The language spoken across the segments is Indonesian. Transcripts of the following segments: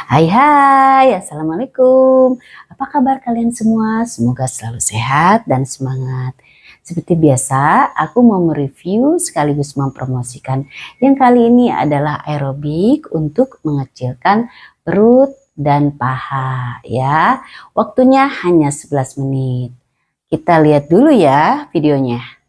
Hai hai, Assalamualaikum. Apa kabar kalian semua? Semoga selalu sehat dan semangat. Seperti biasa, aku mau mereview sekaligus mempromosikan yang kali ini adalah aerobik untuk mengecilkan perut dan paha ya. Waktunya hanya 11 menit. Kita lihat dulu ya videonya.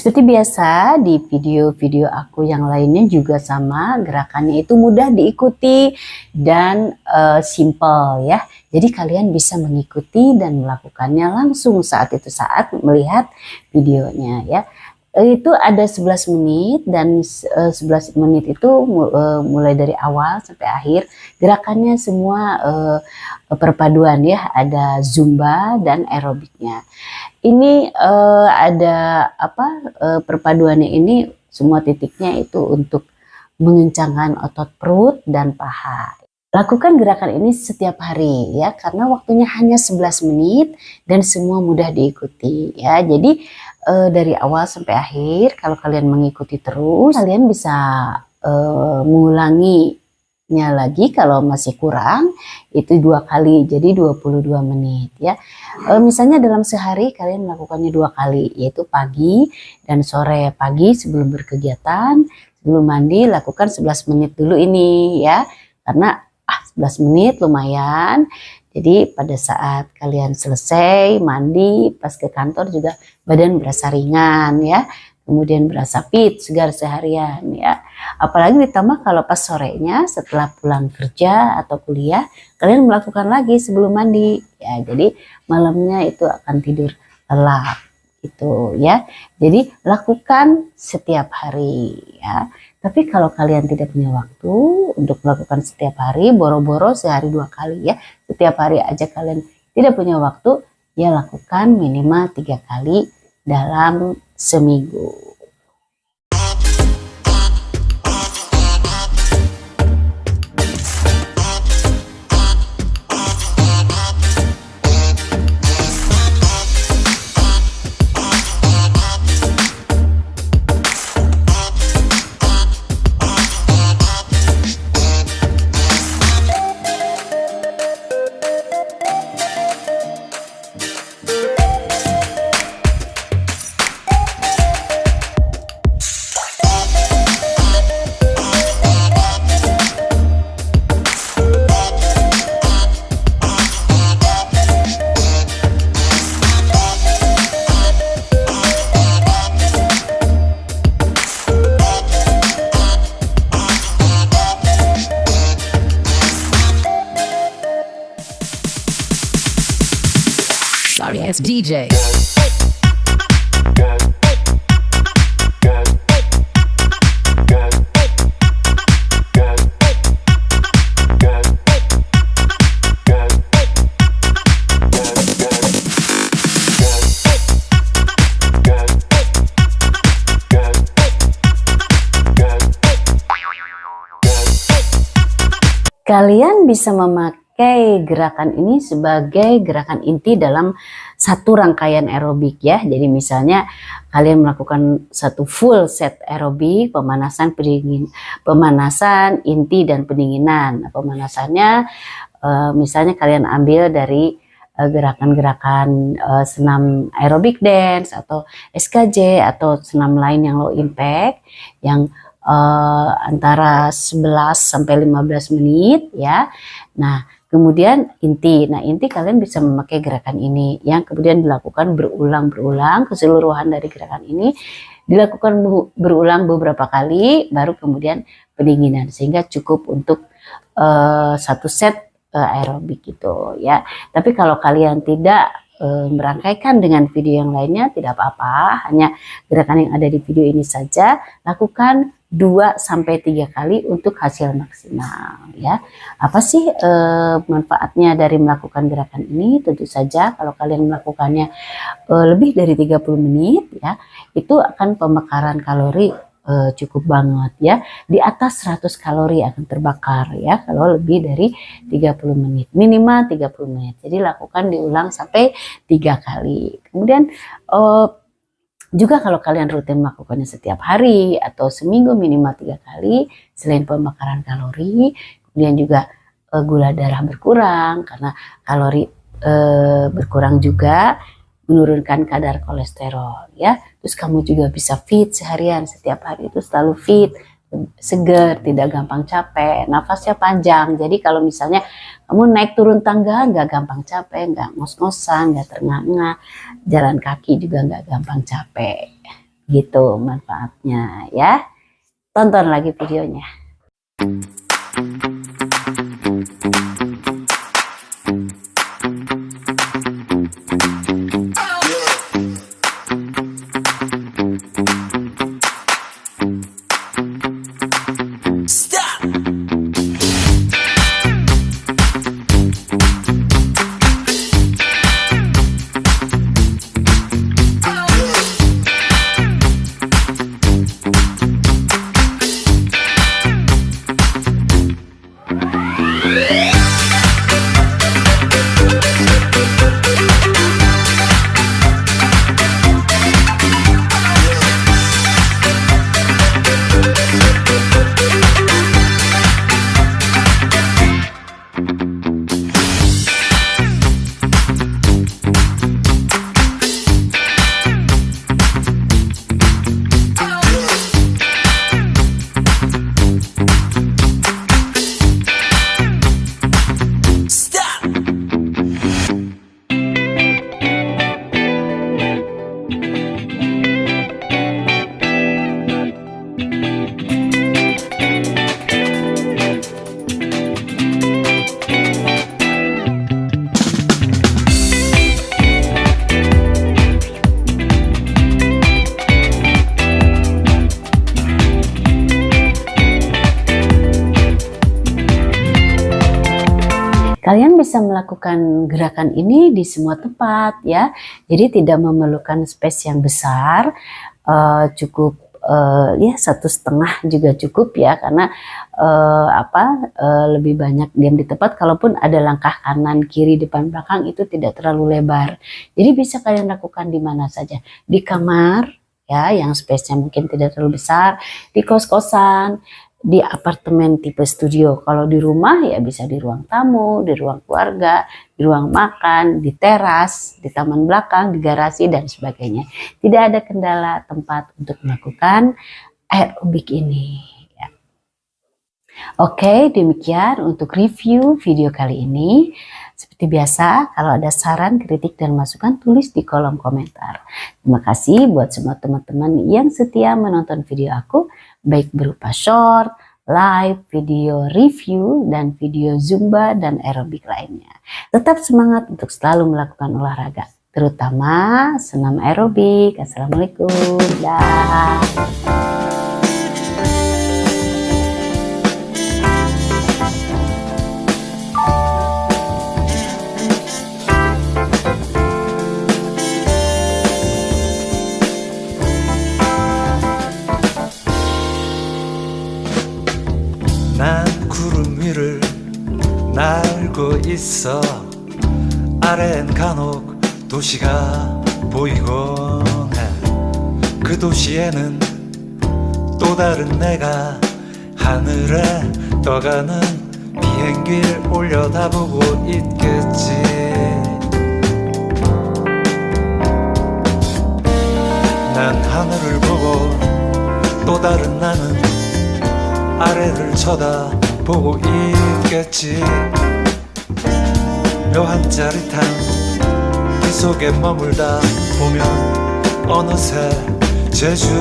Seperti biasa di video-video aku yang lainnya juga sama, gerakannya itu mudah diikuti dan simple ya. Jadi kalian bisa mengikuti dan melakukannya langsung saat melihat videonya ya. Itu ada 11 menit dan 11 menit itu mulai dari awal sampai akhir. Gerakannya semua perpaduan ya, ada zumba dan aerobiknya. Ini ada perpaduannya ini semua titiknya itu untuk mengencangkan otot perut dan paha. Lakukan gerakan ini setiap hari ya, karena waktunya hanya 11 menit dan semua mudah diikuti ya. Jadi dari awal sampai akhir kalau kalian mengikuti terus, kalian bisa mengulanginya lagi kalau masih kurang itu 2 kali, jadi 22 menit ya. Misalnya dalam sehari kalian melakukannya 2 kali, yaitu pagi dan sore. Pagi sebelum berkegiatan, sebelum mandi lakukan 11 menit dulu ini ya, karena 11 menit lumayan. Jadi pada saat kalian selesai mandi, pas ke kantor juga badan berasa ringan ya, kemudian berasa fit, segar seharian ya. Apalagi ditambah kalau pas sorenya setelah pulang kerja atau kuliah, kalian melakukan lagi sebelum mandi ya. Jadi malamnya itu akan tidur lelap gitu ya. Jadi lakukan setiap hari ya. Tapi kalau kalian tidak punya waktu untuk melakukan setiap hari, boro-boro sehari 2 kali ya, setiap hari aja kalian tidak punya waktu, ya lakukan minimal 3 kali dalam seminggu. Sorry ass DJ. Kalian bisa memakai gerakan ini sebagai gerakan inti dalam satu rangkaian aerobik ya. Jadi misalnya kalian melakukan satu full set aerobik, pemanasan, pemanasan inti dan pendinginan. Nah, pemanasannya misalnya kalian ambil dari gerakan-gerakan senam aerobik dance atau SKJ atau senam lain yang low impact yang antara 11 sampai 15 menit ya. Nah, kemudian inti. Nah, inti kalian bisa memakai gerakan ini yang kemudian dilakukan berulang-berulang. Keseluruhan dari gerakan ini dilakukan berulang beberapa kali, baru kemudian pendinginan, sehingga cukup untuk satu set aerobik gitu ya. Tapi kalau kalian tidak merangkaikan dengan video yang lainnya, tidak apa-apa, hanya gerakan yang ada di video ini saja, lakukan 2-3 kali untuk hasil maksimal ya. Apa sih manfaatnya dari melakukan gerakan ini? Tentu saja kalau kalian melakukannya lebih dari 30 menit ya, itu akan pembakaran kalori cukup banget ya, di atas 100 kalori akan terbakar ya kalau lebih dari 30 menit, minimal 30 menit. Jadi lakukan diulang sampai 3 kali. Kemudian juga kalau kalian rutin melakukannya setiap hari atau seminggu minimal 3 kali, selain pembakaran kalori, kemudian juga gula darah berkurang karena kalori berkurang juga, menurunkan kadar kolesterol ya. Terus kamu juga bisa fit seharian, setiap hari itu selalu fit, seger, tidak gampang capek, nafasnya panjang. Jadi kalau misalnya kamu naik turun tangga nggak gampang capek, nggak ngos-ngosan, nggak terengah-engah, jalan kaki juga nggak gampang capek. Gitu manfaatnya ya. Tonton lagi videonya. Kalian bisa melakukan gerakan ini di semua tempat ya. Jadi tidak memerlukan space yang besar, cukup ya 1,5 juga cukup ya, karena lebih banyak diam di tempat. Kalaupun ada langkah kanan, kiri, depan, belakang itu tidak terlalu lebar. Jadi bisa kalian lakukan di mana saja, di kamar ya yang space-nya mungkin tidak terlalu besar, di kos-kosan, di apartemen tipe studio. Kalau di rumah ya bisa di ruang tamu, di ruang keluarga, di ruang makan, di teras, di taman belakang, di garasi dan sebagainya. Tidak ada kendala tempat untuk melakukan aerobik ini ya. Oke, demikian untuk review video kali ini. Seperti biasa, kalau ada saran, kritik, dan masukan, tulis di kolom komentar. Terima kasih buat semua teman-teman yang setia menonton video aku, baik berupa short, live, video review, dan video zumba dan aerobik lainnya. Tetap semangat untuk selalu melakukan olahraga, terutama senam aerobik. Assalamualaikum. Dah. 난 구름 위를 날고 있어. 아래엔 간혹 도시가 보이곤 해. 그 도시에는 또 다른 내가 하늘에 떠가는 비행기를 올려다보고 있겠지. 난 하늘을 보고 또 다른 나는 아래를 쳐다보고 있겠지. 묘한 짜릿한 이 속에 머물다 보면 어느새 제주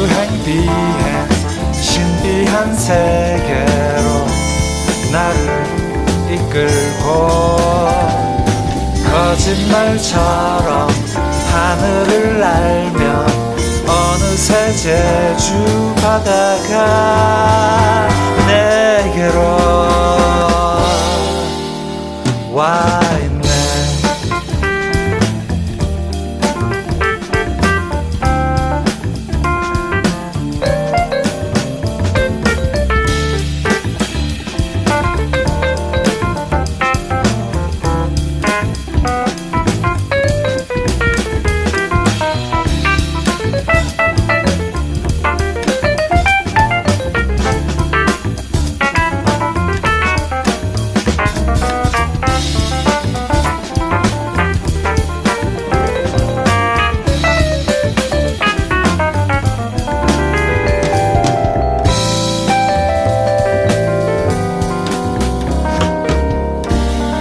행비행 신비한 세계로 나를 이끌고 거짓말처럼 하늘을 날며 어느새 제주 바다가 내게로 와.